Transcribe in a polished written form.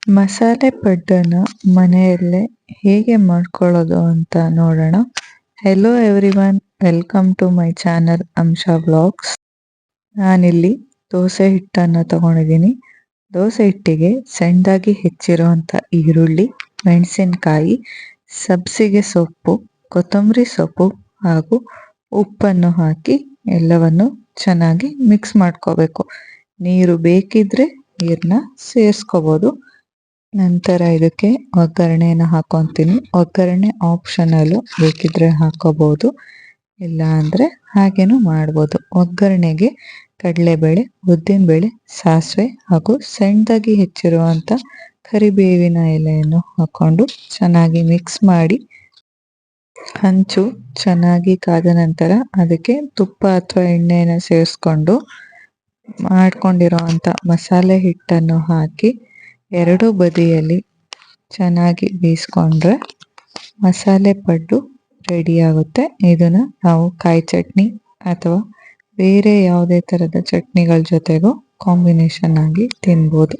ಮಸಾಲೆ ಪಡ್ಡನ್ನು ಮನೆಯಲ್ಲೇ ಹೇಗೆ ಮಾಡ್ಕೊಳ್ಳೋದು ಅಂತ ನೋಡೋಣ. Hello everyone, welcome to my channel Ansha vlogs. ನಾನಿಲ್ಲಿ ದೋಸೆ ಹಿಟ್ಟನ್ನು ತಗೊಂಡಿದ್ದೀನಿ. ದೋಸೆ ಹಿಟ್ಟಿಗೆ ಸಣ್ಣದಾಗಿ ಹೆಚ್ಚಿರುವಂಥ ಈರುಳ್ಳಿ, ಮೆಣಸಿನಕಾಯಿ, ಸಬ್ಬಸಿಗೆ ಸೊಪ್ಪು, ಕೊತ್ತಂಬರಿ ಸೊಪ್ಪು ಹಾಗೂ ಉಪ್ಪನ್ನು ಹಾಕಿ ಎಲ್ಲವನ್ನು ಚೆನ್ನಾಗಿ ಮಿಕ್ಸ್ ಮಾಡ್ಕೋಬೇಕು. ನೀರು ಬೇಕಿದ್ರೆ ನೀರನ್ನ ಸೇರಿಸ್ಕೋಬೋದು. ನಂತರ ಇದಕ್ಕೆ ಒಗ್ಗರಣೆಯನ್ನು ಹಾಕೊತೀನಿ. ಒಗ್ಗರಣೆ ಆಪ್ಷನಲ್ಲು, ಬೇಕಿದ್ರೆ ಹಾಕೋಬೋದು, ಇಲ್ಲ ಅಂದರೆ ಹಾಗೇನೂ ಮಾಡ್ಬೋದು. ಒಗ್ಗರಣೆಗೆ ಕಡಲೆಬೇಳೆ, ಉದ್ದಿನಬೇಳೆ, ಸಾಸಿವೆ ಹಾಗೂ ಸಣ್ಣದಾಗಿ ಹೆಚ್ಚಿರುವಂಥ ಕರಿಬೇವಿನ ಎಲೆಯನ್ನು ಹಾಕ್ಕೊಂಡು ಚೆನ್ನಾಗಿ ಮಿಕ್ಸ್ ಮಾಡಿ, ಹಂಚು ಚೆನ್ನಾಗಿ ಕಾದ ನಂತರ ಅದಕ್ಕೆ ತುಪ್ಪ ಅಥವಾ ಎಣ್ಣೆಯನ್ನು ಸೇರಿಸ್ಕೊಂಡು ಮಾಡ್ಕೊಂಡಿರೋವಂಥ ಮಸಾಲೆ ಹಿಟ್ಟನ್ನು ಹಾಕಿ ಎರಡೂ ಬದಿಯಲ್ಲಿ ಚೆನ್ನಾಗಿ ಬೇಯಿಸ್ಕೊಂಡ್ರೆ ಮಸಾಲೆ ಪಡ್ಡು ರೆಡಿಯಾಗುತ್ತೆ. ಇದನ್ನು ನಾವು ಕಾಯಿ ಚಟ್ನಿ ಅಥವಾ ಬೇರೆ ಯಾವುದೇ ಥರದ ಚಟ್ನಿಗಳ ಜೊತೆಗೂ ಕಾಂಬಿನೇಷನ್ ಆಗಿ ತಿನ್ಬೋದು.